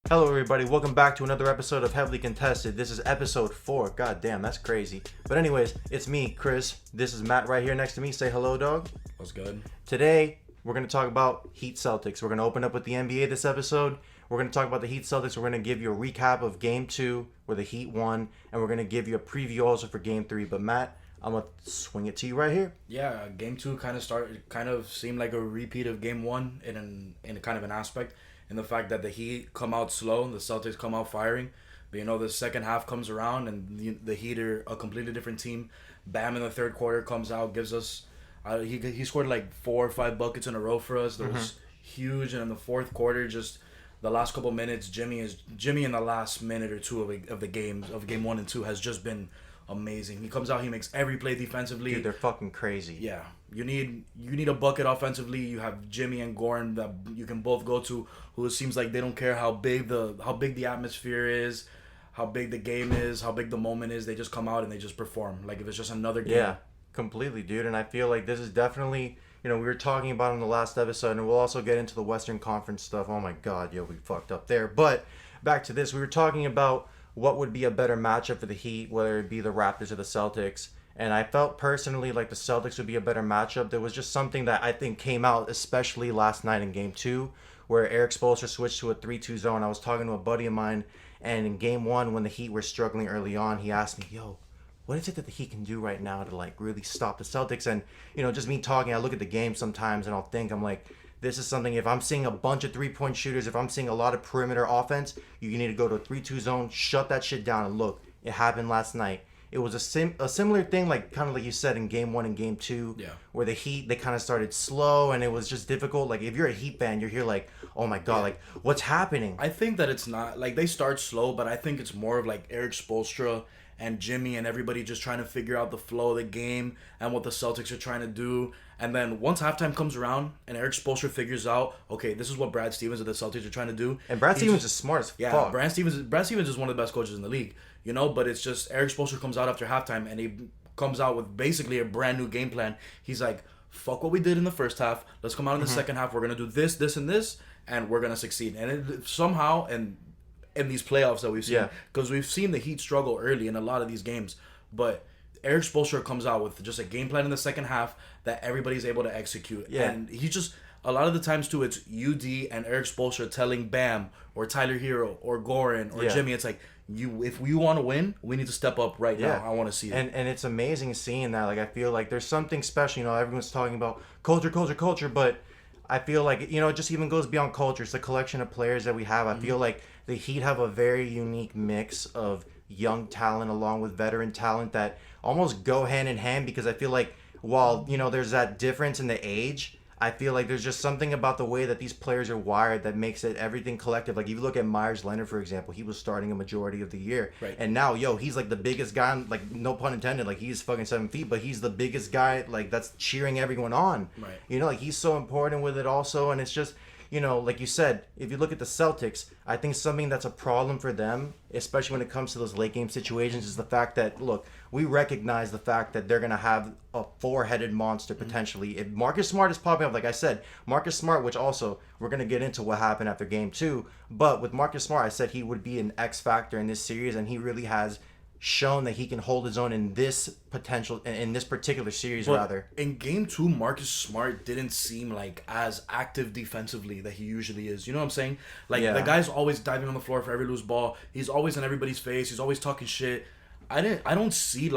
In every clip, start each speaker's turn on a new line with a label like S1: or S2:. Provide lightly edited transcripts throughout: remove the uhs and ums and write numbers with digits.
S1: Hello, everybody. Welcome back to another episode of Heavily Contested. This is episode 4. God damn, that's crazy. But anyways, it's me, Chris. This is Matt right here next to me. Say hello, dog.
S2: What's good?
S1: Today, we're going to talk about Heat Celtics. We're going to open up with the NBA this episode. We're going to talk about the Heat Celtics. We're going to give you a recap of Game 2 where the Heat won. And we're going to give you a preview also for Game 3. But Matt, I'm going to swing it to you right here.
S2: Yeah, Game 2 kind of seemed like a repeat of Game 1 in kind of an aspect. And the fact that the Heat come out slow and the Celtics come out firing. But, the second half comes around and the Heat are a completely different team. Bam in the third quarter comes out, gives us... he scored like 4 or 5 buckets in a row for us. That was huge. And in the fourth quarter, just the last couple minutes, Jimmy in the last minute or two of Game 1 and 2 has just been amazing. He comes out, he makes every play defensively.
S1: Dude, they're fucking crazy.
S2: Yeah. You need a bucket offensively. You have Jimmy and Goran that you can both go to, who it seems like they don't care how big the atmosphere is, how big the game is, how big the moment is. They just come out and they just perform. Like if it's just another game.
S1: Yeah, completely, dude. And I feel like this is definitely, we were talking about in the last episode, and we'll also get into the Western Conference stuff. Oh my God, we fucked up there. But back to this, we were talking about what would be a better matchup for the Heat, whether it be the Raptors or the Celtics. And I felt personally like the Celtics would be a better matchup. There was just something that I think came out, especially last night in Game 2, where Eric Spoelstra switched to a 3-2 zone. I was talking to a buddy of mine, and in Game 1, when the Heat were struggling early on, he asked me, what is it that the Heat can do right now to, really stop the Celtics? And, just me talking, I look at the game sometimes, and I'll think, I'm like, this is something, if I'm seeing a bunch of three-point shooters, if I'm seeing a lot of perimeter offense, you need to go to a 3-2 zone, shut that shit down, and look, it happened last night. It was a similar thing, kind of like you said in Game 1 and Game 2, where the Heat, they kind of started slow, and it was just difficult. Like, if you're a Heat fan, you're here like, oh my God, what's happening?
S2: I think that it's not, they start slow, but I think it's more of, Eric Spoelstra and Jimmy and everybody just trying to figure out the flow of the game and what the Celtics are trying to do. And then once halftime comes around and Eric Spoelstra figures out, okay, this is what Brad Stevens and the Celtics are trying to do.
S1: And Brad Stevens is smart as fuck.
S2: Yeah, Brad Stevens is one of the best coaches in the league, but it's just Eric Spoelstra comes out after halftime and he comes out with basically a brand new game plan. He's like, fuck what we did in the first half. Let's come out in the second half. We're going to do this, this, and this, and we're going to succeed. And somehow, and in these playoffs that we've seen, because we've seen the Heat struggle early in a lot of these games, but Eric Spoelstra comes out with just a game plan in the second half that everybody's able to execute. Yeah. And he just, a lot of the times too, it's UD and Eric Spoelstra telling Bam or Tyler Hero or Goran or Jimmy, it's like, if we want to win, we need to step up right now. I want to see it.
S1: And it's amazing seeing that. I feel like there's something special. Everyone's talking about culture, but I feel like, it just even goes beyond culture. It's the collection of players that we have. I feel like the Heat have a very unique mix of young talent along with veteran talent that almost go hand in hand, because I feel like while, there's that difference in the age, I feel like there's just something about the way that these players are wired that makes it everything collective. Like, if you look at Myers Leonard, for example, he was starting a majority of the year.
S2: Right.
S1: And now, he's the biggest guy, no pun intended, he's fucking 7 feet, but he's the biggest guy, that's cheering everyone on.
S2: Right.
S1: He's so important with it also. And it's just, like you said, if you look at the Celtics, I think something that's a problem for them, especially when it comes to those late game situations, is the fact that, look, we recognize the fact that they're going to have a four-headed monster potentially. If Marcus Smart is popping up, like I said, Marcus Smart, which also we're going to get into what happened after Game 2, but with Marcus Smart, I said he would be an X factor in this series, and he really has shown that he can hold his own in this particular series. But rather
S2: in Game 2, Marcus Smart didn't seem as active defensively that he usually is. You know what I'm saying? The guy's always diving on the floor for every loose ball. He's always in everybody's face. He's always talking shit. I didn't see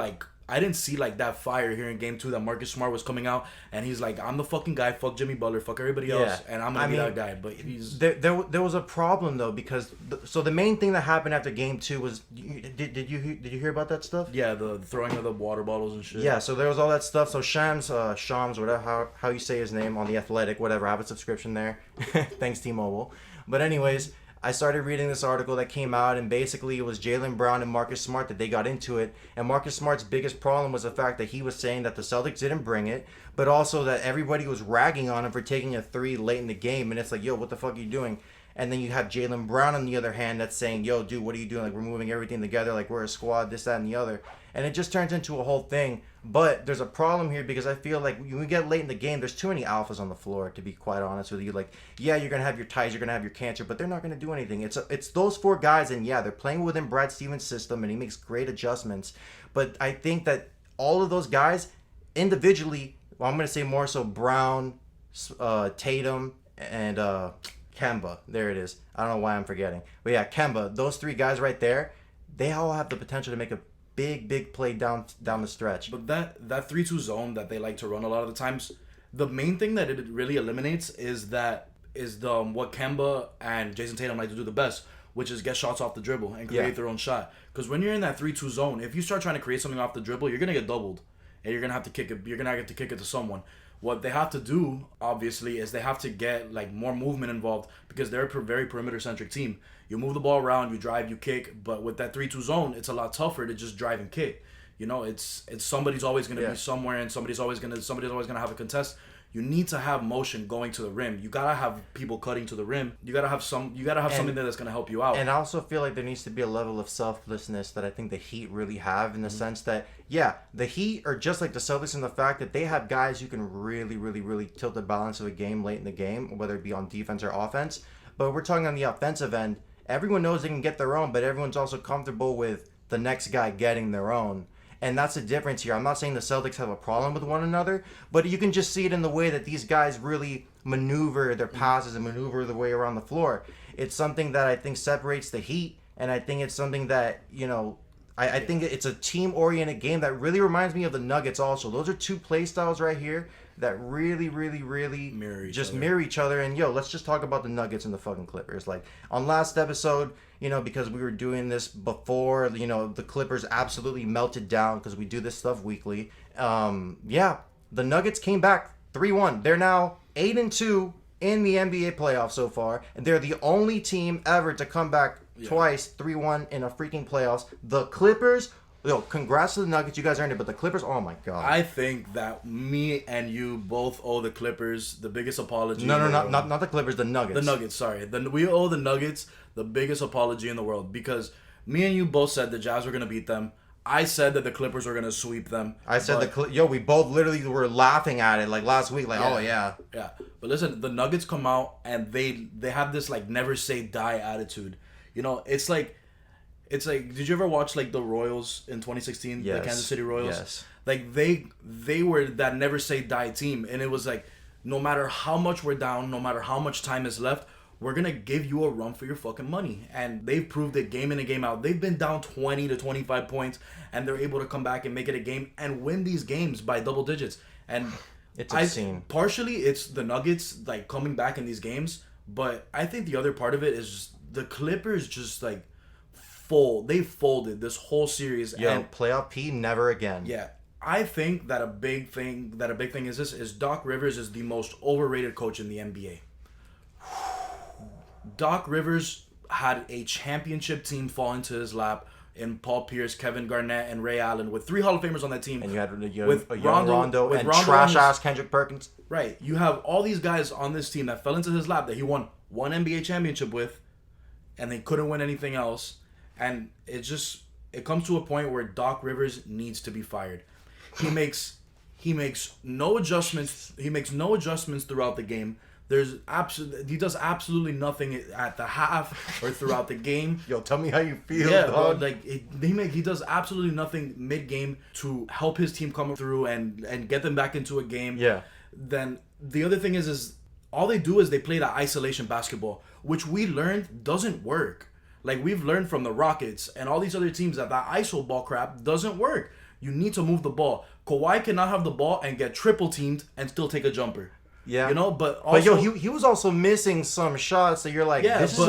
S2: that fire here in Game 2 that Marcus Smart was coming out and he's like, I'm the fucking guy, fuck Jimmy Butler, fuck everybody else, and I'm gonna be that guy. But he's
S1: there was a problem though, because so the main thing that happened after Game 2 was, did you hear about that stuff?
S2: Yeah, the throwing of the water bottles and shit.
S1: Yeah, so there was all that stuff. So Shams, whatever how you say his name on The Athletic, whatever, I have a subscription there. Thanks T-Mobile. But anyways, I started reading this article that came out, and basically it was Jaylen Brown and Marcus Smart that they got into it. And Marcus Smart's biggest problem was the fact that he was saying that the Celtics didn't bring it, but also that everybody was ragging on him for taking a 3 late in the game. And it's like, what the fuck are you doing? And then you have Jaylen Brown on the other hand that's saying, yo, dude, what are you doing? Like, we're moving everything together. Like, we're a squad, this, that, and the other. And it just turns into a whole thing. But there's a problem here because I feel like when we get late in the game, there's too many alphas on the floor, to be quite honest with you. Like, yeah, you're going to have your Ties, you're going to have your Cancer, but they're not going to do anything. It's those 4 guys, and yeah, they're playing within Brad Stevens' system, and he makes great adjustments. But I think that all of those guys, individually, well, I'm going to say more so Brown, Tatum, and Kemba. There it is. I don't know why I'm forgetting. But yeah, Kemba, those 3 guys right there, they all have the potential to make a big play down the stretch.
S2: But that 3-2 zone that they like to run a lot of the times, the main thing that it really eliminates is what Kemba and Jason Tatum like to do the best, which is get shots off the dribble and create their own shot. Because when you're in that 3-2 zone, if you start trying to create something off the dribble, you're gonna get doubled, and you're gonna have to kick it. You're gonna have to kick it to someone. What they have to do, obviously, is they have to get like more movement involved because they're a very perimeter-centric team. You move the ball around, you drive, you kick, but with that 3-2 zone, it's a lot tougher to just drive and kick. You know, it's somebody's always going to be somewhere, and somebody's always going to have a contest. You need to have motion going to the rim. You gotta have people cutting to the rim. You gotta have something there that's gonna help you out.
S1: And I also feel like there needs to be a level of selflessness that I think the Heat really have, in the sense that, yeah, the Heat are just like the Celtics in the fact that they have guys who can really tilt the balance of a game late in the game, whether it be on defense or offense. But we're talking on the offensive end. Everyone knows they can get their own, but everyone's also comfortable with the next guy getting their own. And that's the difference here. I'm not saying the Celtics have a problem with one another, but you can just see it in the way that these guys really maneuver their passes and maneuver the way around the floor. It's something that I think separates the Heat, and I think it's something that, you know, I think it's a team-oriented game that really reminds me of the Nuggets also. Those are 2 play styles right here that really mirror each other. And, yo, let's just talk about the Nuggets and the fucking Clippers. Like, on last episode, you know, because we were doing this before, you know, the Clippers absolutely melted down because we do this stuff weekly. The Nuggets came back 3-1. They're now 8-2 in the NBA playoffs so far, and they're the only team ever to come back twice, 3-1 in a freaking playoffs. The Clippers, yo, congrats to the Nuggets, you guys earned it, but the Clippers, oh my god.
S2: I think that me and you both owe the Clippers the biggest apology.
S1: Not the Clippers, the Nuggets.
S2: The Nuggets, sorry. We owe the Nuggets the biggest apology in the world because me and you both said the Jazz were going to beat them. I said that the Clippers were going to sweep them.
S1: I said we both literally were laughing at it like last week, like, oh yeah.
S2: Yeah. But listen, the Nuggets come out and they have this like never say die attitude. You know, it's like did you ever watch like the Royals in 2016, the Kansas City Royals?
S1: Yes.
S2: Like they were that never say die team, and it was like no matter how much we're down, no matter how much time is left, we're going to give you a run for your fucking money. And they've proved it game in and game out. They've been down 20 to 25 points, and they're able to come back and make it a game and win these games by double digits. And
S1: it's obscene.
S2: Partially, it's the Nuggets like coming back in these games, but I think the other part of it is just the Clippers just like they folded this whole series.
S1: And playoff P, never again.
S2: Yeah. I think that a big thing is Doc Rivers is the most overrated coach in the NBA. Doc Rivers had a championship team fall into his lap in Paul Pierce, Kevin Garnett, and Ray Allen with 3 Hall of Famers on that team.
S1: And you had a young Rondo and trash-ass Kendrick Perkins.
S2: Right. You have all these guys on this team that fell into his lap that he won 1 NBA championship with, and they couldn't win anything else. And it comes to a point where Doc Rivers needs to be fired. He makes no adjustments. He makes no adjustments throughout the game. He does absolutely nothing at the half or throughout the game.
S1: Yo, tell me how you feel.
S2: Yeah, dog. Like he does absolutely nothing mid game to help his team come through and get them back into a game.
S1: Yeah.
S2: Then the other thing is all they do is they play that isolation basketball, which we learned doesn't work. Like we've learned from the Rockets and all these other teams that ISO ball crap doesn't work. You need to move the ball. Kawhi cannot have the ball and get triple teamed and still take a jumper.
S1: Yeah,
S2: you know, but
S1: he was also missing some shots that you're like, this is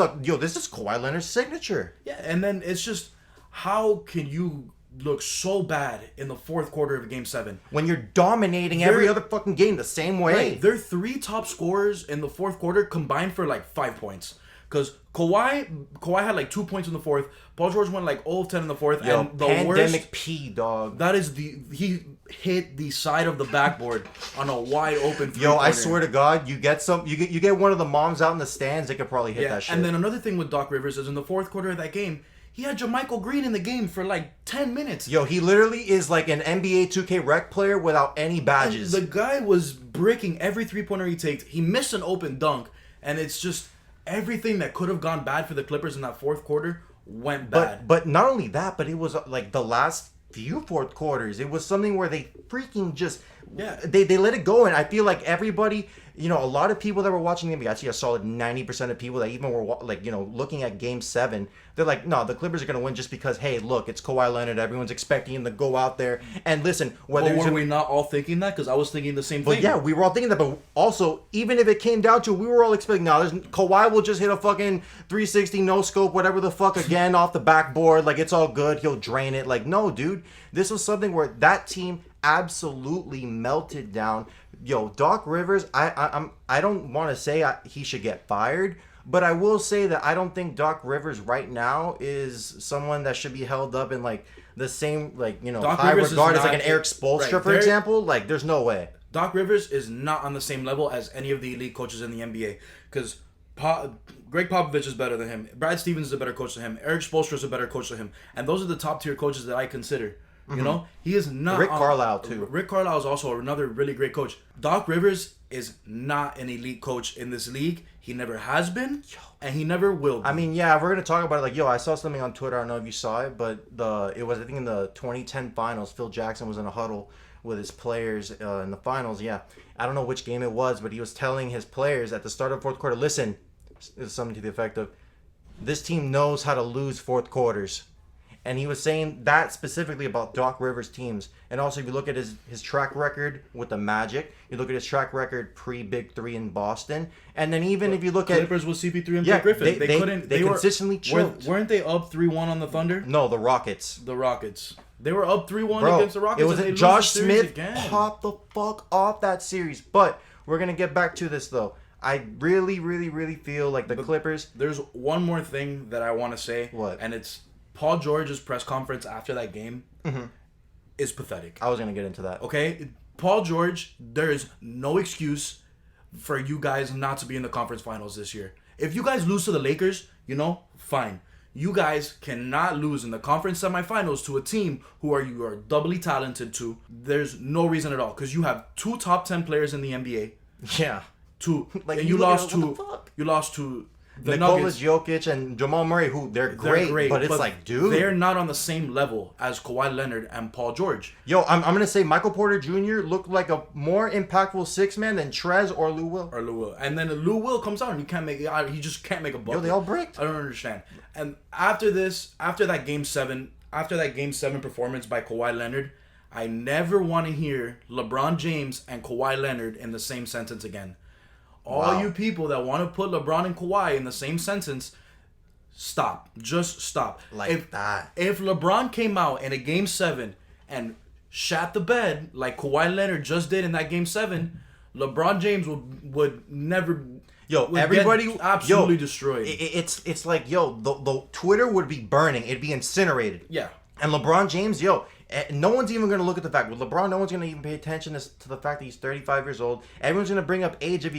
S1: Kawhi Leonard's signature.
S2: Yeah, and then it's just how can you look so bad in the fourth quarter of Game 7
S1: when you're dominating every other fucking game the same way?
S2: Right, their 3 top scorers in the fourth quarter combined for like 5 points. Because Kawhi had like 2 points in the fourth. Paul George went like 0 of 10 in the fourth.
S1: Yo,
S2: and the
S1: pandemic
S2: worst,
S1: P, dog.
S2: that is he hit the side of the backboard on a wide open three.
S1: Yo, I swear to God, you get one of the moms out in the stands, they could probably hit that shit.
S2: And then another thing with Doc Rivers is in the fourth quarter of that game, he had JaMychal Green in the game for like 10 minutes.
S1: Yo, he literally is like an NBA 2K rec player without any badges.
S2: And the guy was breaking every three-pointer he takes. He missed an open dunk, and it's just everything that could have gone bad for the Clippers in that fourth quarter went bad.
S1: But not only that, but it was like the last few fourth quarters. It was something where they freaking just they let it go, and I feel like everybody, a lot of people that were watching the NBA, actually a solid 90% of people that even were like, looking at Game 7, they're like, no, the Clippers are gonna win just because, hey, look, it's Kawhi Leonard. Everyone's expecting him to go out there and listen. Whether
S2: were we not all thinking that? Because I was thinking the same thing.
S1: But yeah, we were all thinking that. But also, even if it came down to, we were all expecting, Kawhi will just hit a fucking 360 no scope, whatever the fuck, again off the backboard. Like, it's all good. He'll drain it. Like, no, dude, this was something where that team absolutely melted down. Yo, Doc Rivers, I don't want to say he should get fired, but I will say that I don't think Doc Rivers right now is someone that should be held up in like the same high
S2: Rivers
S1: regard as like an Eric Spoelstra, for example. Like, there's no way.
S2: Doc Rivers is not on the same level as any of the elite coaches in the NBA because Greg Popovich is better than him. Brad Stevens is a better coach than him. Eric Spoelstra is a better coach than him, and those are the top tier coaches that I consider. He is not.
S1: Rick Carlisle too.
S2: Rick Carlisle is also another really great coach. Doc Rivers is not an elite coach in this league. He never has been, and he never will be.
S1: I mean, yeah, we're gonna talk about it. Like, I saw something on Twitter. I don't know if you saw it, but it was, I think, in the 2010 finals. Phil Jackson was in a huddle with his players in the finals. Yeah, I don't know which game it was, but he was telling his players at the start of the fourth quarter, listen, it's something to the effect of, this team knows how to lose fourth quarters. And he was saying that specifically about Doc Rivers' teams. And also, if you look at his track record with the Magic, you look at his track record pre-Big Three in Boston, and then even if you look
S2: Clippers with CP3 and Blake Griffin,
S1: they consistently choked.
S2: Weren't they up 3-1 on the Thunder?
S1: No, the Rockets.
S2: The Rockets. They were up 3-1 against the Rockets.
S1: It was Josh Smith popped the fuck off that series. But we're gonna get back to this though. I really, really, really feel like the Clippers.
S2: There's one more thing that I want to say.
S1: What?
S2: And it's Paul George's press conference after that game is pathetic.
S1: I was going to get into that.
S2: Okay? Paul George, there is no excuse for you guys not to be in the conference finals this year. If you guys lose to the Lakers, fine. You guys cannot lose in the conference semifinals to a team you are doubly talented to. There's no reason at all because you have 2 top 10 players in the NBA.
S1: Yeah.
S2: And you lost to the
S1: Nikola
S2: Nuggets.
S1: Jokic and Jamal Murray, who they're great, but it's like, dude,
S2: they're not on the same level as Kawhi Leonard and Paul George.
S1: Yo, I'm gonna say Michael Porter Jr. looked like a more impactful 6-man than Trez or Lou Will. And then Lou Will comes out and he just can't make a bucket. Yo, they all bricked.
S2: I don't understand. And after that game 7 performance by Kawhi Leonard, I never want to hear LeBron James and Kawhi Leonard in the same sentence again. All you people that want to put LeBron and Kawhi in the same sentence, stop. Just stop.
S1: That.
S2: If LeBron came out in a Game 7 and shat the bed like Kawhi Leonard just did in that Game 7, LeBron James would never...
S1: everybody
S2: absolutely destroyed.
S1: It's like, the Twitter would be burning. It'd be incinerated.
S2: Yeah.
S1: And LeBron James, no one's even going to look at the fact. With LeBron, no one's going to even pay attention to the fact that he's 35 years old. Everyone's going to bring up age if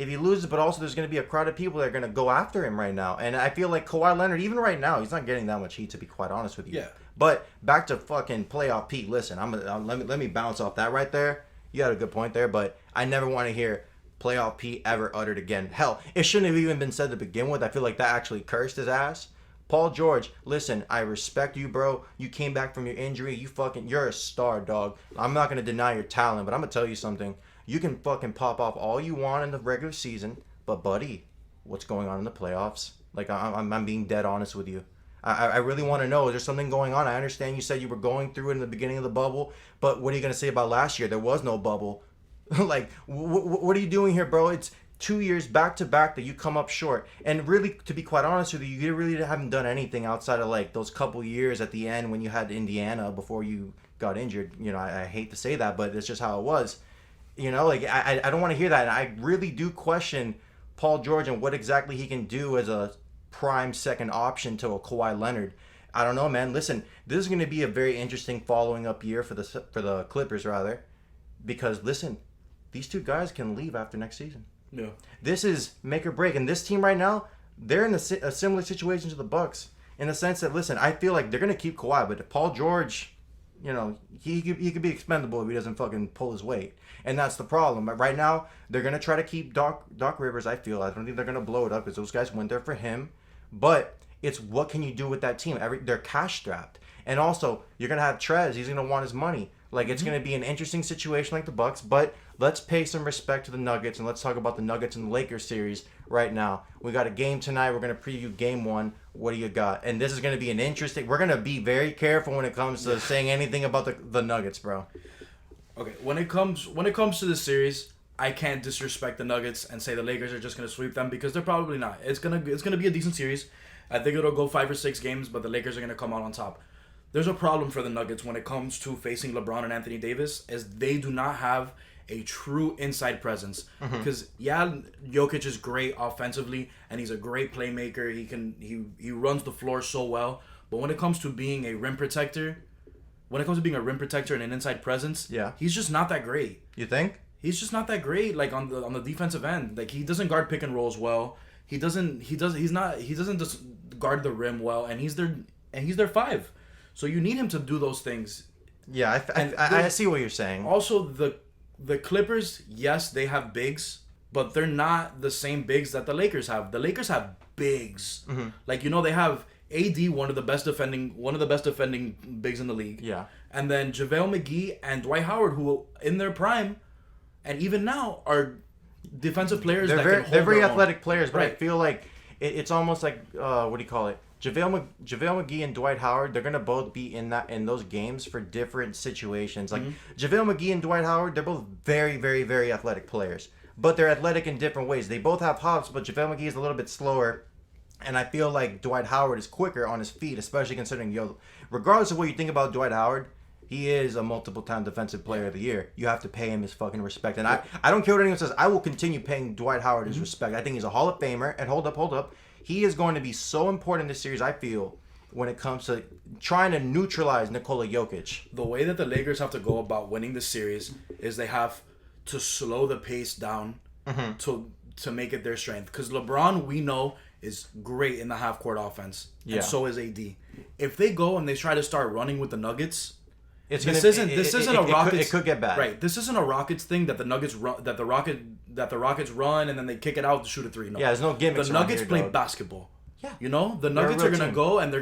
S1: he loses, but also there's going to be a crowd of people that are going to go after him right now. And I feel like Kawhi Leonard, even right now, he's not getting that much heat, to be quite honest with you.
S2: Yeah.
S1: But back to fucking playoff Pete. Listen, let me bounce off that right there. You had a good point there, but I never want to hear playoff Pete ever uttered again. Hell, it shouldn't have even been said to begin with. I feel like that actually cursed his ass. Paul George, listen, I respect you, bro. You came back from your injury. You're a star, dog. I'm not going to deny your talent, but I'm going to tell you something. You can fucking pop off all you want in the regular season, but buddy, what's going on in the playoffs? Like, I'm being dead honest with you. I really want to know, is there something going on? I understand you said you were going through it in the beginning of the bubble, but what are you going to say about last year? There was no bubble. Like, what are you doing here, bro? It's 2 years back to back that you come up short. And really, to be quite honest with you, you really haven't done anything outside of like those couple years at the end when you had Indiana before you got injured. I hate to say that, but it's just how it was. I don't want to hear that. And I really do question Paul George and what exactly he can do as a prime second option to a Kawhi Leonard. I don't know, man. Listen, this is going to be a very interesting following up year for the Clippers, rather, because listen, these two guys can leave after next season.
S2: Yeah.
S1: This is make or break, and this team right now, they're in a similar situation to the Bucks in the sense that, listen, I feel like they're going to keep Kawhi, but Paul George, you know, he could be expendable if he doesn't fucking pull his weight. And that's the problem. But right now, they're going to try to keep Doc Rivers, I feel. I don't think they're going to blow it up because those guys went there for him. But it's what can you do with that team? They're cash strapped. And also, you're going to have Trez. He's going to want his money. Like, it's going to be an interesting situation like the Bucks. But let's pay some respect to the Nuggets, and let's talk about the Nuggets and the Lakers series right now. We got a game tonight. We're going to preview game one. What do you got? And this is going to be an interesting... We're going to be very careful when it comes to saying anything about the Nuggets, bro.
S2: Okay, when it comes to this series, I can't disrespect the Nuggets and say the Lakers are just going to sweep them because they're probably not. It's gonna be a decent series. I think it'll go 5 or 6 games, but the Lakers are going to come out on top. There's a problem for the Nuggets when it comes to facing LeBron and Anthony Davis, is they do not have a true inside presence. Because Jokic is great offensively and he's a great playmaker. He runs the floor so well. But when it comes to being a rim protector, and an inside presence, he's just not that great.
S1: You think?
S2: He's just not that great. Like on the defensive end, like he doesn't guard pick and rolls well. He doesn't just guard the rim well, and he's their 5. So you need him to do those things.
S1: Yeah, I see what you're saying.
S2: Also, the Clippers, yes, they have bigs, but they're not the same bigs that the Lakers have. The Lakers have bigs. Like, they have AD, one of the best defending bigs in the league.
S1: Yeah. And
S2: then JaVale McGee and Dwight Howard, who in their prime, and even now, are defensive players
S1: they're very athletic
S2: own.
S1: Players, but
S2: right.
S1: I feel like it's almost like what do you call it? JaVale McGee and Dwight Howard, they're gonna both be in those games for different situations. Like JaVale McGee and Dwight Howard, they're both very, very, very athletic players, but they're athletic in different ways. They both have hops, but JaVale McGee is a little bit slower, and I feel like Dwight Howard is quicker on his feet, especially considering regardless of what you think about Dwight Howard, he is a multiple-time defensive player of the year. You have to pay him his fucking respect. And I don't care what anyone says. I will continue paying Dwight Howard his respect. I think he's a Hall of Famer. And hold up. He is going to be so important in this series, I feel, when it comes to trying to neutralize Nikola Jokic.
S2: The way that the Lakers have to go about winning the series is they have to slow the pace down to make it their strength. Because LeBron, we know, is great in the half-court offense. Yeah. And so is AD. If they go and they try to start running with the Nuggets... This isn't a Rockets.
S1: It could get bad.
S2: Right. This isn't a Rockets thing that the Nuggets run, that the Rockets run and then they kick it out to shoot a 3. No.
S1: Yeah, there's no gimmicks.
S2: The Nuggets play basketball.
S1: Yeah.
S2: The Nuggets are gonna go and they're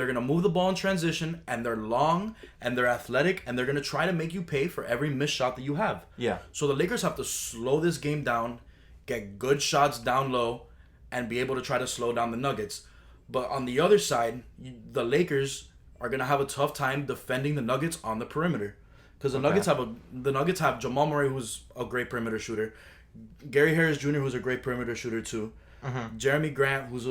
S2: gonna move the ball in transition, and they're long and they're athletic and they're gonna try to make you pay for every missed shot that you have.
S1: Yeah.
S2: So the Lakers have to slow this game down, get good shots down low, and be able to try to slow down the Nuggets. But on the other side, the Lakers are gonna have a tough time defending the Nuggets on the perimeter, because the Nuggets have Jamal Murray, who's a great perimeter shooter, Gary Harris Jr., who's a great perimeter shooter too, Jeremy Grant, who's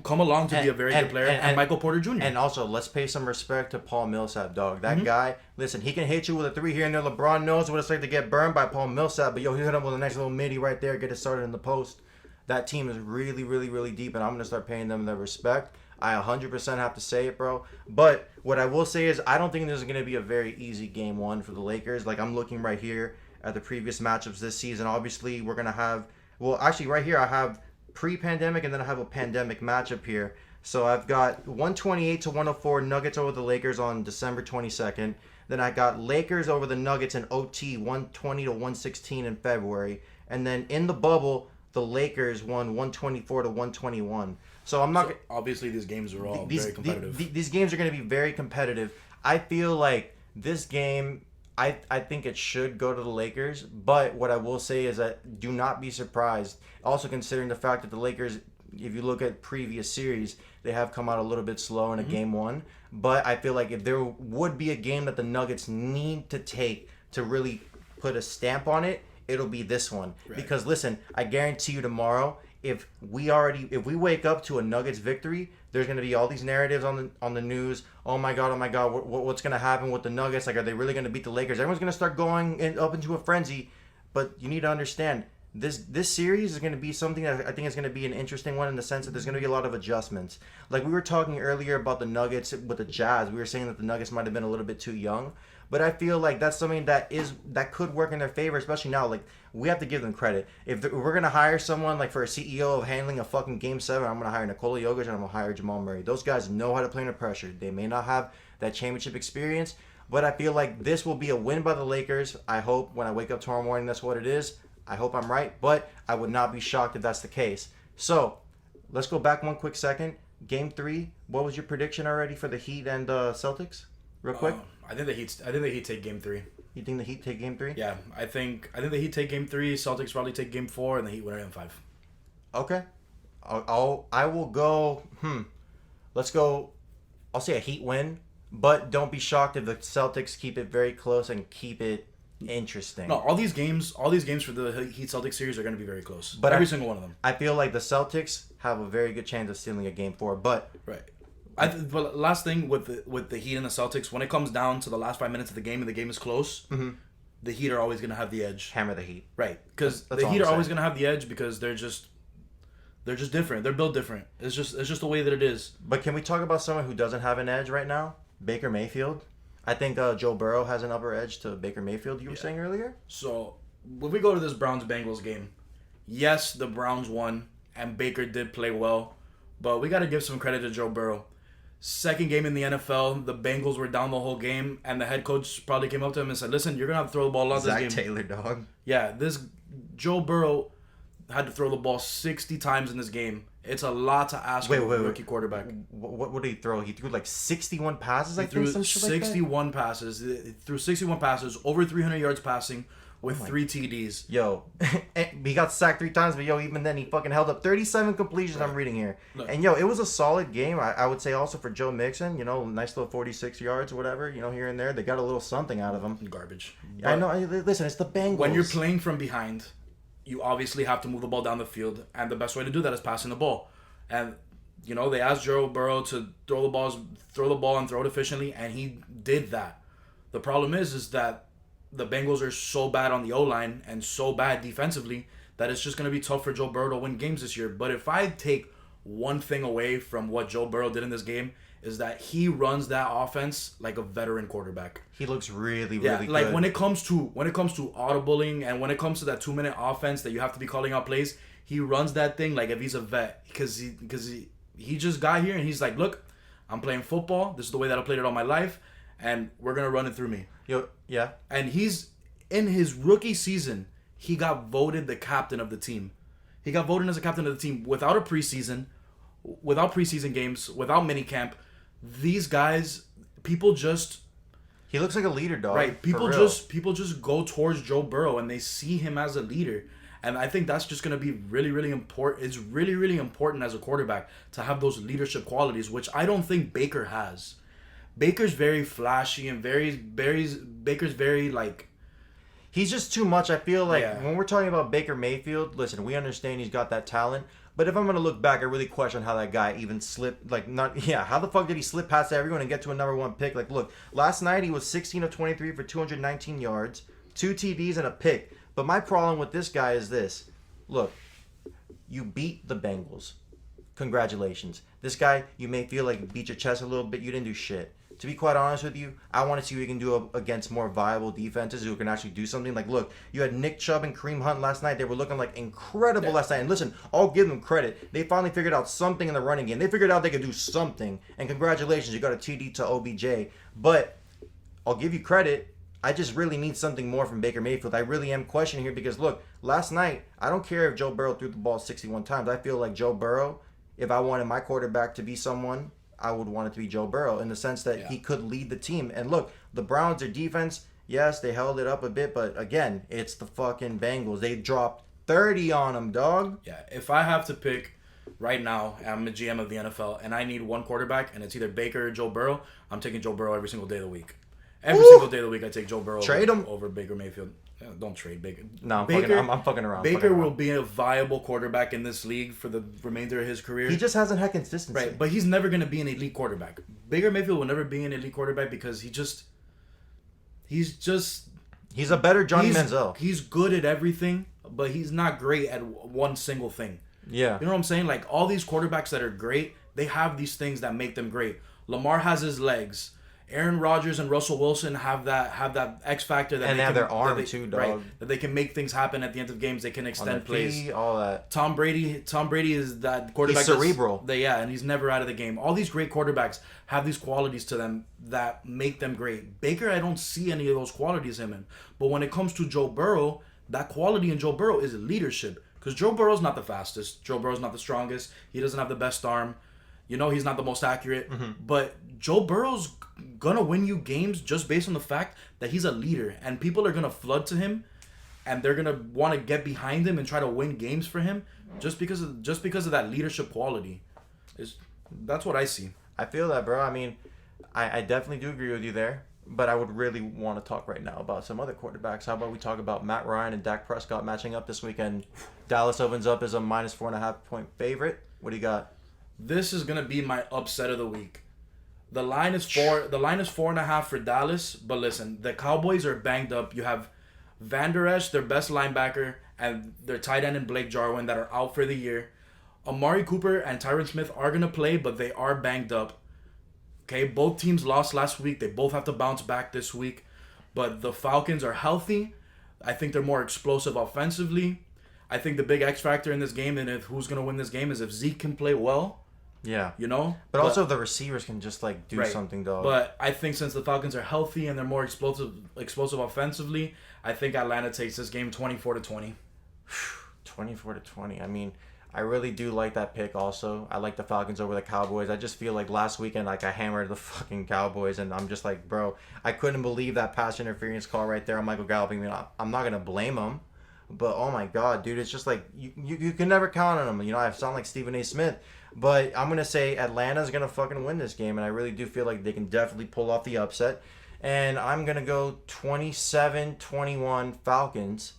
S2: come along to be a very good player, and Michael Porter Jr.
S1: And also, let's pay some respect to Paul Millsap, dog. That guy, listen, he can hit you with a 3 here and there. LeBron knows what it's like to get burned by Paul Millsap, but he hit him with a nice little midi right there, get it started in the post. That team is really, really, really deep, and I'm gonna start paying them their respect. I 100% have to say it, bro. But what I will say is I don't think this is going to be a very easy game one for the Lakers. Like, I'm looking right here at the previous matchups this season. Obviously, we're going to have... Well, actually, right here, I have pre-pandemic, and then I have a pandemic matchup here. So I've got 128-104 Nuggets over the Lakers on December 22nd. Then I got Lakers over the Nuggets in OT, 120-116 in February. And then in the bubble, the Lakers won 124-121. So I'm not. So
S2: obviously, these games are all very competitive.
S1: These games are going to be very competitive. I feel like this game, I think it should go to the Lakers. But what I will say is that do not be surprised. Also considering the fact that the Lakers, if you look at previous series, they have come out a little bit slow in a game one. But I feel like if there would be a game that the Nuggets need to take to really put a stamp on it, it'll be this one. Right. Because listen, I guarantee you tomorrow, if we wake up to a Nuggets victory, there's going to be all these narratives on the news. Oh my God, what's going to happen with the Nuggets? Like, are they really going to beat the Lakers? Everyone's going to start going up into a frenzy. But you need to understand, this series is going to be something that I think is going to be an interesting one in the sense that there's going to be a lot of adjustments. Like we were talking earlier about the Nuggets with the Jazz. We were saying that the Nuggets might have been a little bit too young. But I feel like that's something that could work in their favor, especially now. Like, we have to give them credit. If we're going to hire someone, like, for a CEO of handling a fucking Game 7, I'm going to hire Nikola Jokic and I'm going to hire Jamal Murray. Those guys know how to play under pressure. They may not have that championship experience, but I feel like this will be a win by the Lakers. I hope when I wake up tomorrow morning that's what it is. I hope I'm right, but I would not be shocked if that's the case. So, let's go back one quick second. Game 3, what was your prediction already for the Heat and Celtics? Real quick.
S2: I think the Heat take Game 3.
S1: You think the Heat take Game 3?
S2: Yeah, I think the Heat take Game 3. Celtics probably take Game 4, and the Heat win it in 5.
S1: Okay. I will go. Let's go. I'll say a Heat win, but don't be shocked if the Celtics keep it very close and keep it interesting.
S2: No, all these games for the Heat Celtics series are going to be very close.
S1: But
S2: every single one of them.
S1: I feel like the Celtics have a very good chance of stealing a Game 4, but
S2: right. But last thing with the Heat and the Celtics, when it comes down to the last 5 minutes of the game and the game is close, the Heat are always going to have the edge.
S1: Hammer the Heat.
S2: Right. Because the Heat are always going to have the edge because they're just different. They're built different. It's just the way that it is.
S1: But can we talk about someone who doesn't have an edge right now? Baker Mayfield. I think Joe Burrow has an upper edge to Baker Mayfield, you were saying earlier?
S2: So, when we go to this Browns-Bengals game, yes, the Browns won, and Baker did play well, but we got to give some credit to Joe Burrow. Second game in the NFL, the Bengals were down the whole game, and the head coach probably came up to him and said, listen, you're going to have to throw the ball a lot this game.
S1: Zach Taylor, dog.
S2: Yeah, this Joe Burrow had to throw the ball 60 times in this game. It's a lot to ask of a rookie quarterback.
S1: What did he throw? He threw like 61 passes, I think, some shit
S2: 61 passes. He threw 61 passes, over 300 yards passing with 3 TDs.
S1: Yo, he got sacked 3 times, but yo, even then he fucking held up 37 completions, I'm reading here. Look. And yo, it was a solid game. I would say also for Joe Mixon, nice little 46 yards or whatever, here and there. They got a little something out of him.
S2: Garbage.
S1: But I know, listen, it's the Bengals.
S2: When you're playing from behind, you obviously have to move the ball down the field, and the best way to do that is passing the ball. And they asked Joe Burrow to throw the ball and throw it efficiently, and he did that. The problem is that the Bengals are so bad on the O-line and so bad defensively that it's just going to be tough for Joe Burrow to win games this year. But if I take one thing away from what Joe Burrow did in this game, is that he runs that offense like a veteran quarterback.
S1: He looks really good.
S2: Like when it comes to audibling and when it comes to that 2-minute offense that you have to be calling out plays, he runs that thing like if he's a vet because he just got here and he's like, look, I'm playing football. This is the way that I played it all my life, and we're gonna run it through me.
S1: Yeah.
S2: And he's in his rookie season, he got voted the captain of the team. He got voted as a captain of the team without a preseason, without preseason games, without minicamp. These guys, people just...
S1: He looks like a leader, dog.
S2: Right. People just go towards Joe Burrow and they see him as a leader. And I think that's just going to be really, really important. It's really, really important as a quarterback to have those leadership qualities, which I don't think Baker has. Baker's very flashy and Baker's very like...
S1: He's just too much. I feel like when we're talking about Baker Mayfield, listen, we understand he's got that talent. But if I'm going to look back, I really question how that guy even slipped. How the fuck did he slip past everyone and get to a number 1 pick? Like, look, last night he was 16 of 23 for 219 yards, 2 TDs and a pick. But my problem with this guy is this. Look, you beat the Bengals. Congratulations. This guy, you may feel like beat your chest a little bit. You didn't do shit. To be quite honest with you, I want to see what you can do against more viable defenses who can actually do something. Like, look, you had Nick Chubb and Kareem Hunt last night. They were looking like incredible last night. And listen, I'll give them credit. They finally figured out something in the running game. They figured out they could do something. And congratulations, you got a TD to OBJ. But I'll give you credit. I just really need something more from Baker Mayfield. I really am questioning here because, look, last night, I don't care if Joe Burrow threw the ball 61 times. I feel like Joe Burrow, if I wanted my quarterback to be someone, I would want it to be Joe Burrow in the sense that he could lead the team. And look, the Browns, their defense, yes, they held it up a bit, but again, it's the fucking Bengals. They dropped 30 on them, dog.
S2: Yeah, if I have to pick right now, I'm the GM of the NFL, and I need one quarterback, and it's either Baker or Joe Burrow, I'm taking Joe Burrow every single day of the week. Every single day of the week, I take Joe Burrow over Baker Mayfield. Don't trade Baker.
S1: No, I'm fucking around.
S2: Baker will be a viable quarterback in this league for the remainder of his career.
S1: He just hasn't had consistency.
S2: Right, but he's never going to be an elite quarterback. Baker Mayfield will never be an elite quarterback because he's a better Johnny Manziel. He's good at everything, but he's not great at one single thing.
S1: Yeah.
S2: You know what I'm saying? Like, all these quarterbacks that are great, they have these things that make them great. Lamar has his legs. Aaron Rodgers and Russell Wilson have that X factor that
S1: And they have their arm too, dog.
S2: Right, that they can make things happen at the end of games. They can extend plays.
S1: All that.
S2: Tom Brady is that quarterback.
S1: He's cerebral.
S2: And he's never out of the game. All these great quarterbacks have these qualities to them that make them great. Baker, I don't see any of those qualities in him. But when it comes to Joe Burrow, that quality in Joe Burrow is leadership. Because Joe Burrow's not the fastest. Joe Burrow's not the strongest. He doesn't have the best arm. You know, he's not the most accurate. But Joe Burrow's gonna win you games just based on the fact that he's a leader, and people are gonna flood to him, and they're gonna want to get behind him and try to win games for him just because of that leadership quality. That's what I see.
S1: I feel that, bro. I mean, I definitely do agree with you there, but I would really want to talk right now about some other quarterbacks. How about we talk about Matt Ryan and Dak Prescott matching up this weekend? Dallas opens up as a -4.5 point favorite. What do you got?
S2: This is gonna be my upset of the week. The line is 4.5 for Dallas, but listen, the Cowboys are banged up. You have Van Der Esch, their best linebacker, and their tight end in Blake Jarwin that are out for the year. Amari Cooper and Tyron Smith are gonna play, but they are banged up. Okay, both teams lost last week. They both have to bounce back this week, but the Falcons are healthy. I think they're more explosive offensively. I think the big X factor in this game, and if who's gonna win this game, is if Zeke can play well.
S1: Yeah.
S2: You know?
S1: But also the receivers can just like do something, dog.
S2: But I think since the Falcons are healthy and they're more explosive offensively, I think Atlanta takes this game 24-20.
S1: 24-20. I mean, I really do like that pick also. I like the Falcons over the Cowboys. I just feel like last weekend, like, I hammered the fucking Cowboys, and I'm just like, bro, I couldn't believe that pass interference call right there on Michael Gallup. I mean, I'm not going to blame him. But, oh my God, dude, it's just like, you can never count on him. You know, I sound like Stephen A. Smith. But I'm going to say Atlanta's going to fucking win this game. And I really do feel like they can definitely pull off the upset. And I'm going to go 27-21 Falcons.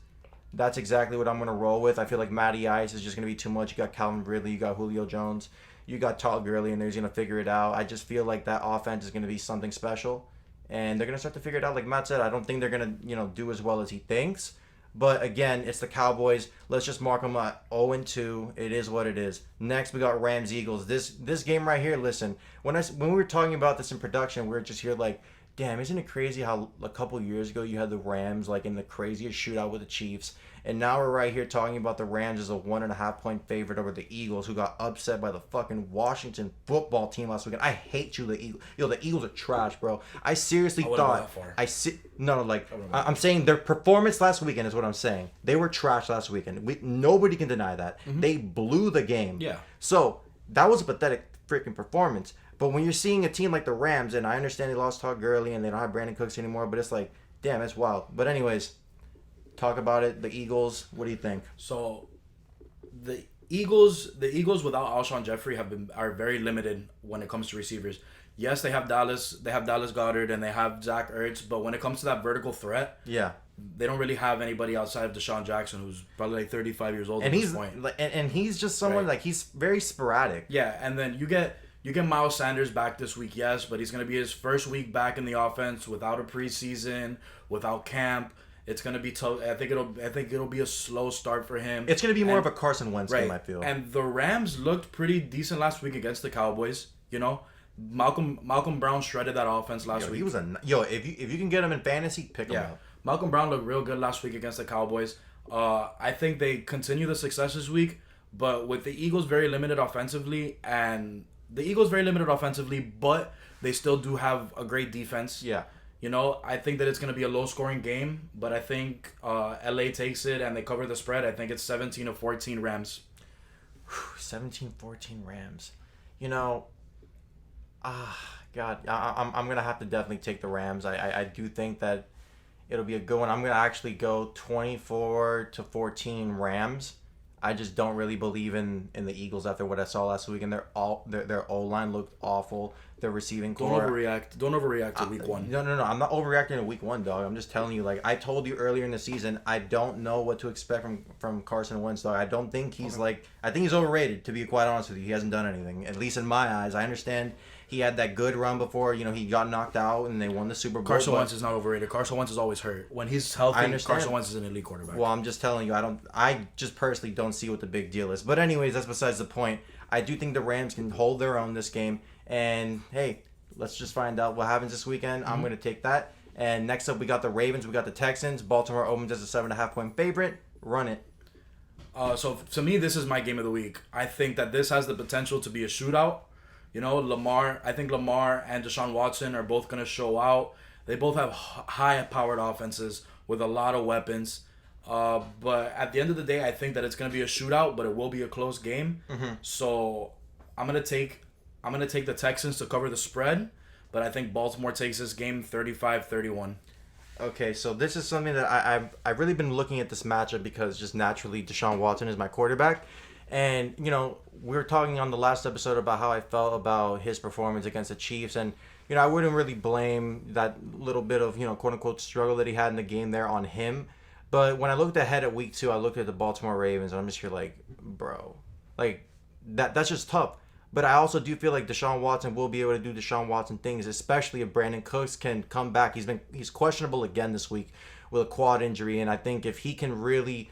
S1: That's exactly what I'm going to roll with. I feel like Matty Ice is just going to be too much. You got Calvin Ridley. You got Julio Jones. You got Todd Gurley, and they're going to figure it out. I just feel like that offense is going to be something special. And they're going to start to figure it out. Like Matt said, I don't think they're going to, do as well as he thinks. But again, it's the Cowboys. Let's just mark them at 0-2. It is what it is. Next, we got Rams Eagles. This game right here. Listen, when we were talking about this in production, we were just here like, damn, isn't it crazy how a couple years ago you had the Rams like in the craziest shootout with the Chiefs, and now we're right here talking about the Rams as a 1.5 point favorite over the Eagles, who got upset by the fucking Washington football team last weekend. I hate you, the Eagles. The Eagles are trash, bro. I seriously thought I'm saying their performance last weekend is what I'm saying. They were trash last weekend. Nobody can deny that. Mm-hmm. They blew the game.
S2: Yeah.
S1: So that was a pathetic freaking performance. But when you're seeing a team like the Rams, and I understand they lost Todd Gurley and they don't have Brandon Cooks anymore, but it's like, damn, it's wild. But anyways, talk about it. The Eagles, what do you think?
S2: So, the Eagles without Alshon Jeffrey are very limited when it comes to receivers. Yes, they have Dallas Goedert, and they have Zach Ertz, but when it comes to that vertical threat,
S1: yeah,
S2: they don't really have anybody outside of Deshaun Jackson, who's probably like 35 years old at this point.
S1: And he's just someone like he's very sporadic.
S2: Yeah, and then you get Miles Sanders back this week, yes, but he's going to be his first week back in the offense without a preseason, without camp. It's going to be tough. I think it'll be a slow start for him.
S1: It's going to be more of a Carson Wentz game, I feel.
S2: And the Rams looked pretty decent last week against the Cowboys. You know, Malcolm Brown shredded that offense last week.
S1: He was if you can get him in fantasy, pick him up.
S2: Malcolm Brown looked real good last week against the Cowboys. I think they continue the success this week, but with the Eagles very limited offensively, but they still do have a great defense.
S1: Yeah.
S2: You know, I think that it's going to be a low-scoring game, but I think LA takes it and they cover the spread. I think it's 17-14 Rams.
S1: 17-14 Rams. You know, God, I'm going to have to definitely take the Rams. I do think that it'll be a good one. I'm going to actually go 24-14 Rams. I just don't really believe in the Eagles after what I saw last week, and their O-line looked awful. Their receiving core.
S2: Don't overreact to week one.
S1: No. I'm not overreacting to week one, dog. I'm just telling you, like I told you earlier in the season, I don't know what to expect from Carson Wentz, dog. I don't think he's I think he's overrated, to be quite honest with you. He hasn't done anything, at least in my eyes. I understand He had that good run before, he got knocked out and they won the Super Bowl.
S2: Carson Wentz is not overrated. Carson Wentz is always hurt. When he's healthy, Carson Wentz is an elite quarterback.
S1: Well, I'm just telling you, I just personally don't see what the big deal is. But anyways, that's besides the point. I do think the Rams can hold their own this game. And, hey, let's just find out what happens this weekend. I'm going to take that. And next up, we got the Ravens. We got the Texans. Baltimore opens as a 7.5-point favorite. Run it.
S2: So, to me, this is my game of the week. I think that this has the potential to be a shootout. I think Lamar and Deshaun Watson are both going to show out. They both have high-powered offenses with a lot of weapons. But at the end of the day, I think that it's going to be a shootout, but it will be a close game.
S1: Mm-hmm.
S2: So, I'm going to take the Texans to cover the spread. But I think Baltimore takes this game 35-31.
S1: Okay, so this is something that I've really been looking at this matchup because just naturally Deshaun Watson is my quarterback. And, we were talking on the last episode about how I felt about his performance against the Chiefs. And, I wouldn't really blame that little bit of, quote-unquote struggle that he had in the game there on him. But when I looked ahead at week 2, I looked at the Baltimore Ravens and I'm just here like, bro, like that's just tough. But I also do feel like Deshaun Watson will be able to do Deshaun Watson things, especially if Brandon Cooks can come back. He's questionable again this week with a quad injury, and I think if he can really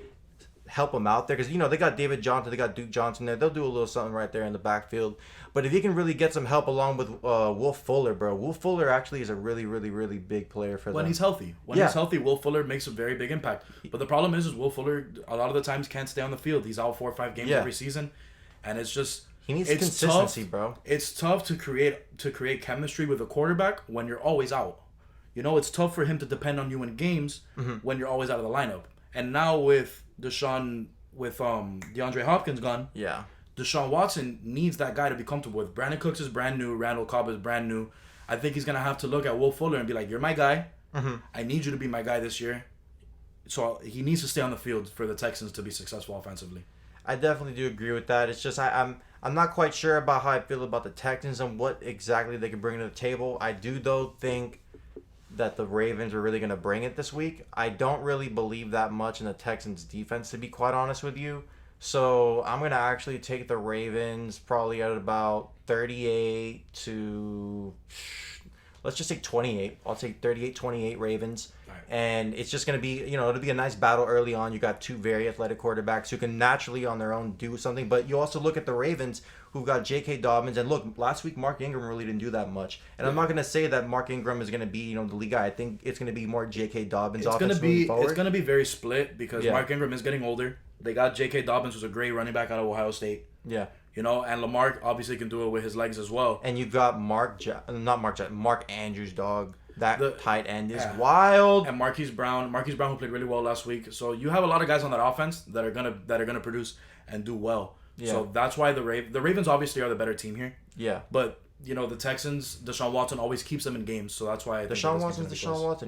S1: help him out there, because they got David Johnson, they got Duke Johnson there, they'll do a little something right there in the backfield. But if he can really get some help along with Will Fuller, bro, Will Fuller actually is a really, really, really big player for them.
S2: When he's healthy. He's healthy, Will Fuller makes a very big impact. But the problem is Will Fuller, a lot of the times, can't stay on the field. He's out 4 or 5 games every season, and it's just...
S1: He needs consistency, bro.
S2: It's tough to create chemistry with a quarterback when you're always out. It's tough for him to depend on you in games when you're always out of the lineup. And now with DeAndre Hopkins gone, Deshaun Watson needs that guy to be comfortable with. Brandon Cooks is brand new. Randall Cobb is brand new. I think he's going to have to look at Will Fuller and be like, you're my guy. I need you to be my guy this year. So he needs to stay on the field for the Texans to be successful offensively.
S1: I definitely do agree with that. It's just I'm not quite sure about how I feel about the Texans and what exactly they can bring to the table. I do, though, think that the Ravens are really going to bring it this week. I don't really believe that much in the Texans' defense, to be quite honest with you. So I'm going to actually take the Ravens probably at about 38 to... Let's just say 28. I'll take 38-28 Ravens. Right. And it's just going to be, it'll be a nice battle early on. You got 2 very athletic quarterbacks who can naturally on their own do something. But you also look at the Ravens who've got J.K. Dobbins. And look, last week Mark Ingram really didn't do that much. And I'm not going to say that Mark Ingram is going to be, the lead guy. I think it's going to be more J.K. Dobbins offense moving forward.
S2: It's going to be very split because Mark Ingram is getting older. They got J.K. Dobbins, who's a great running back out of Ohio State.
S1: Yeah.
S2: And Lamar obviously can do it with his legs as well.
S1: And you've got Mark Andrews, dog. That tight end is wild.
S2: And Marquise Brown, who played really well last week. So you have a lot of guys on that offense that are gonna produce and do well. Yeah. So that's why the Ravens obviously are the better team here.
S1: Yeah.
S2: But the Texans, Deshaun Watson always keeps them in games. So that's why I think
S1: Deshaun Watson.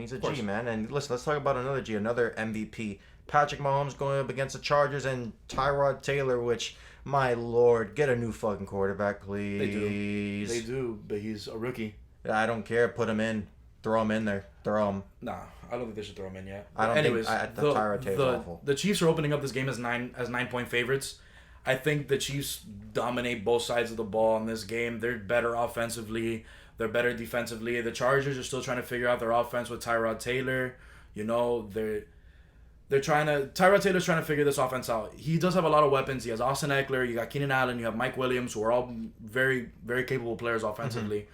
S1: He's a G, man. And listen, let's talk about another G, another MVP. Patrick Mahomes going up against the Chargers and Tyrod Taylor, which. My lord, get a new fucking quarterback, please.
S2: They do, but he's a rookie.
S1: I don't care. Put him in. Throw him in there. Throw him.
S2: Nah, I don't think they should throw him in yet.
S1: I don't think Tyrod Taylor's awful.
S2: The Chiefs are opening up this game as 9-point favorites. I think the Chiefs dominate both sides of the ball in this game. They're better offensively. They're better defensively. The Chargers are still trying to figure out their offense with Tyrod Taylor. Tyrod Taylor's trying to figure this offense out. He does have a lot of weapons. He has Austin Eckler, you got Keenan Allen, you have Mike Williams, who are all very, very capable players offensively.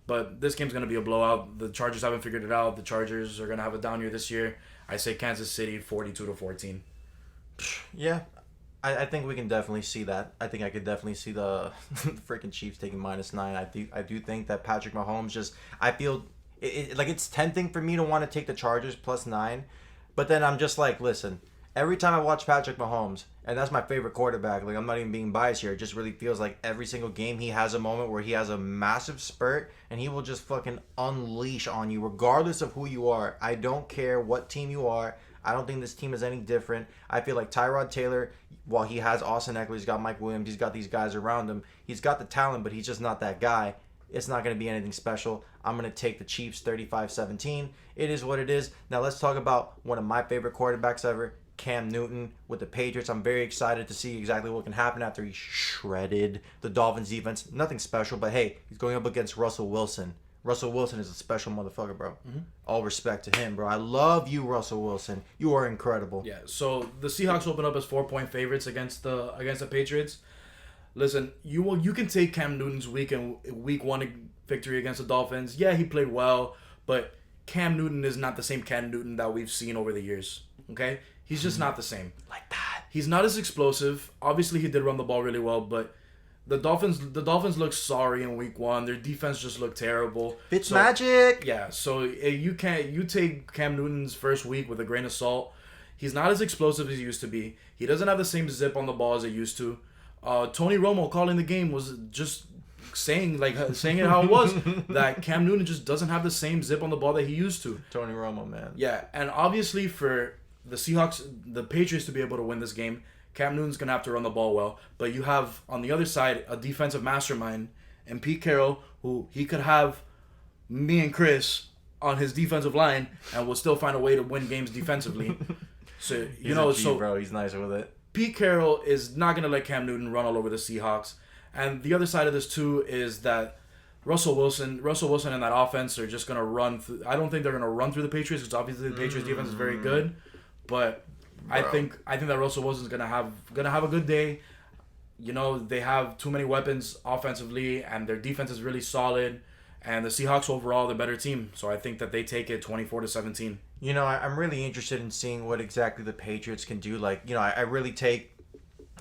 S2: But this game's going to be a blowout. The Chargers haven't figured it out. The Chargers are going to have a down year this year. I say Kansas City 42-14.
S1: Yeah, I think we can definitely see that. I think I could definitely see the freaking Chiefs taking -9. I do think that Patrick Mahomes I feel it's tempting for me to want to take the Chargers +9. But then I'm just like, listen, every time I watch Patrick Mahomes, and that's my favorite quarterback, like I'm not even being biased here, it just really feels like every single game he has a moment where he has a massive spurt and he will just fucking unleash on you regardless of who you are. I don't care what team you are. I don't think this team is any different. I feel like Tyrod Taylor, while he has Austin Eckler, he's got Mike Williams, he's got these guys around him. He's got the talent, but he's just not that guy. It's not going to be anything special. I'm going to take the Chiefs 35-17. It is what it is. Now let's talk about one of my favorite quarterbacks ever, Cam Newton with the Patriots. I'm very excited to see exactly what can happen after he shredded the Dolphins defense. Nothing special, but hey, he's going up against Russell Wilson. Russell Wilson is a special motherfucker, bro. Mm-hmm. All respect to him, bro. I love you, Russell Wilson. You are incredible.
S2: Yeah, so the Seahawks open up as 4-point favorites against the Patriots. Listen, you can take Cam Newton's week 1 victory against the Dolphins. Yeah, he played well, but Cam Newton is not the same Cam Newton that we've seen over the years. Okay? He's just not the same.
S1: Like that.
S2: He's not as explosive. Obviously, he did run the ball really well, but the Dolphins look sorry in week 1. Their defense just looked terrible.
S1: It's magic.
S2: Yeah, so you take Cam Newton's first week with a grain of salt. He's not as explosive as he used to be. He doesn't have the same zip on the ball as he used to. Tony Romo calling the game was just saying it how it was, that Cam Newton just doesn't have the same zip on the ball that he used to.
S1: Tony Romo, man.
S2: Yeah, and obviously for the Seahawks, the Patriots to be able to win this game, Cam Newton's going to have to run the ball well. But you have, on the other side, a defensive mastermind and Pete Carroll, who he could have me and Chris on his defensive line and will still find a way to win games defensively. So,
S1: bro, he's nice with it.
S2: Pete Carroll is not going to let Cam Newton run all over the Seahawks. And the other side of this, too, is that Russell Wilson and that offense are just going to run through. I don't think they're going to run through the Patriots because obviously the Patriots defense is very good. But I think that Russell Wilson's going to have a good day. They have too many weapons offensively, and their defense is really solid. And the Seahawks overall, the better team. So I think that they take it 24-17.
S1: I'm really interested in seeing what exactly the Patriots can do. I really take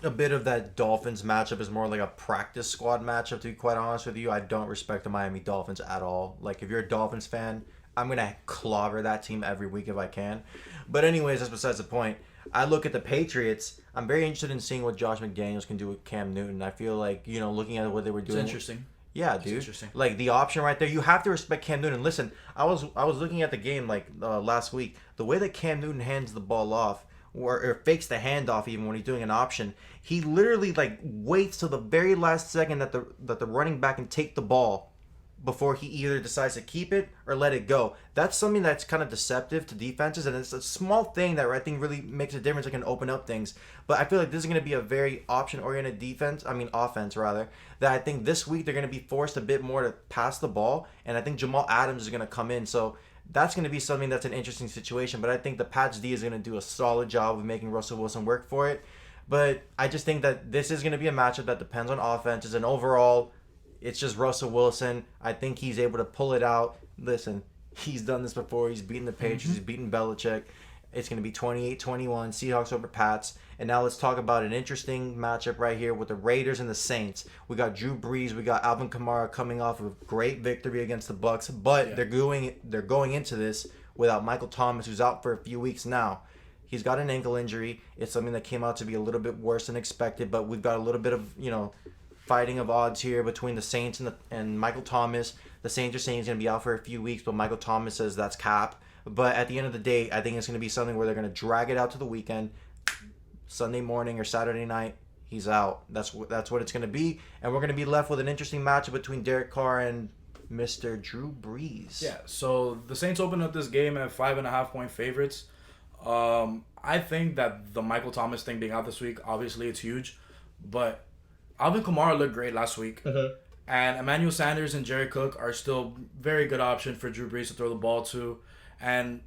S1: a bit of that Dolphins matchup as more like a practice squad matchup, to be quite honest with you. I don't respect the Miami Dolphins at all. If you're a Dolphins fan, I'm going to clobber that team every week if I can. But anyways, that's besides the point. I look at the Patriots. I'm very interested in seeing what Josh McDaniels can do with Cam Newton. I feel like, looking at what they were doing.
S2: It's interesting.
S1: Yeah, dude. Interesting. The option right there, you have to respect Cam Newton. Listen, I was looking at the game last week. The way that Cam Newton hands the ball off, or fakes the handoff even when he's doing an option, he literally waits till the very last second that the running back can take the ball before he either decides to keep it or let it go. That's something that's kind of deceptive to defenses, and it's a small thing that I think really makes a difference. It can open up things. But I feel like this is going to be a very option-oriented offense, that I think this week they're going to be forced a bit more to pass the ball, and I think Jamal Adams is going to come in. So that's going to be something that's an interesting situation. But I think the Pats D is going to do a solid job of making Russell Wilson work for it. But I just think that this is going to be a matchup that depends on offenses, and overall, it's just Russell Wilson. I think he's able to pull it out. Listen, he's done this before. He's beaten the Patriots. He's beaten Belichick. It's going to be 28-21, Seahawks over Pats. And now let's talk about an interesting matchup right here with the Raiders and the Saints. We got Drew Brees. We got Alvin Kamara coming off of a great victory against the Bucs. But they're going into this without Michael Thomas, who's out for a few weeks now. He's got an ankle injury. It's something that came out to be a little bit worse than expected. But we've got a little bit of, fighting of odds here between the Saints and Michael Thomas. The Saints are saying he's going to be out for a few weeks, but Michael Thomas says that's cap. But at the end of the day, I think it's going to be something where they're going to drag it out to the weekend. Sunday morning or Saturday night, he's out. That's what it's going to be. And we're going to be left with an interesting matchup between Derek Carr and Mr. Drew Brees.
S2: Yeah, so the Saints open up this game at 5.5-point favorites. I think that the Michael Thomas thing being out this week, obviously it's huge. But Alvin Kamara looked great last week. Mm-hmm. And Emmanuel Sanders and Jared Cook are still very good option for Drew Brees to throw the ball to. And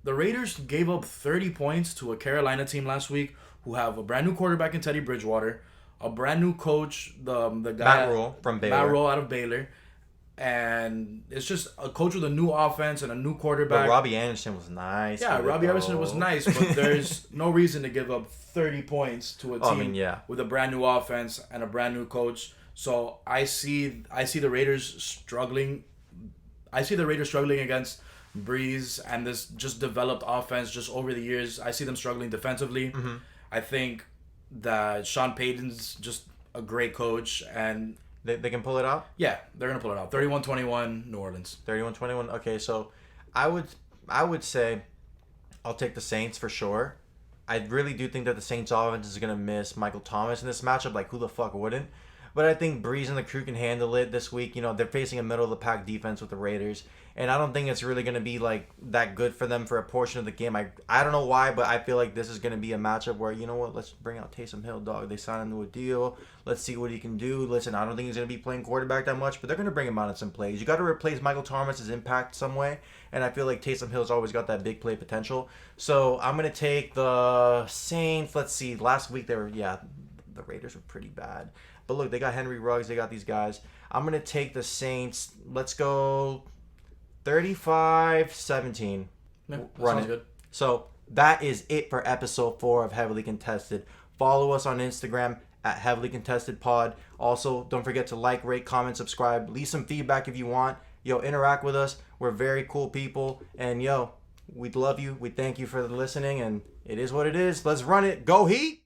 S2: the Raiders gave up 30 points to a Carolina team last week who have a brand new quarterback in Teddy Bridgewater, a brand new coach, the guy
S1: Matt Rule from Baylor.
S2: Matt Rule out of Baylor. And it's just a coach with a new offense and a new quarterback.
S1: But Robbie Anderson was nice.
S2: Yeah, Robbie Anderson was nice, but there's no reason to give up 30 points to a team with a brand new offense and a brand new coach. So I see the Raiders struggling. I see the Raiders struggling against Breeze and this just developed offense just over the years. I see them struggling defensively. Mm-hmm. I think that Sean Payton's just a great coach and
S1: They can pull it out?
S2: Yeah, they're going to pull it out. 31-21, New Orleans.
S1: 31-21. Okay, so I would say I'll take the Saints for sure. I really do think that the Saints offense is going to miss Michael Thomas in this matchup. Who the fuck wouldn't? But I think Breeze and the crew can handle it this week. They're facing a middle of the pack defense with the Raiders, and I don't think it's really going to be like that good for them for a portion of the game. I don't know why, but I feel like this is going to be a matchup where, you know what, let's bring out Taysom Hill, dog. They signed him to a deal. Let's see what he can do. Listen, I don't think he's going to be playing quarterback that much, but they're going to bring him out in some plays. You got to replace Michael Thomas's impact some way, and I feel like Taysom Hill's always got that big play potential. So I'm going to take the Saints. Let's see. Last week the Raiders were pretty bad. But look, they got Henry Ruggs. They got these guys. I'm going to take the Saints. Let's go 35-17.
S2: Yeah,
S1: Run
S2: sounds
S1: it.
S2: good.
S1: So that is it for episode 4 of Heavily Contested. Follow us on Instagram at Heavily Contested Pod. Also, don't forget to like, rate, comment, subscribe. Leave some feedback if you want. Interact with us. We're very cool people. And we love you. We thank you for listening. And it is what it is. Let's run it. Go Heat!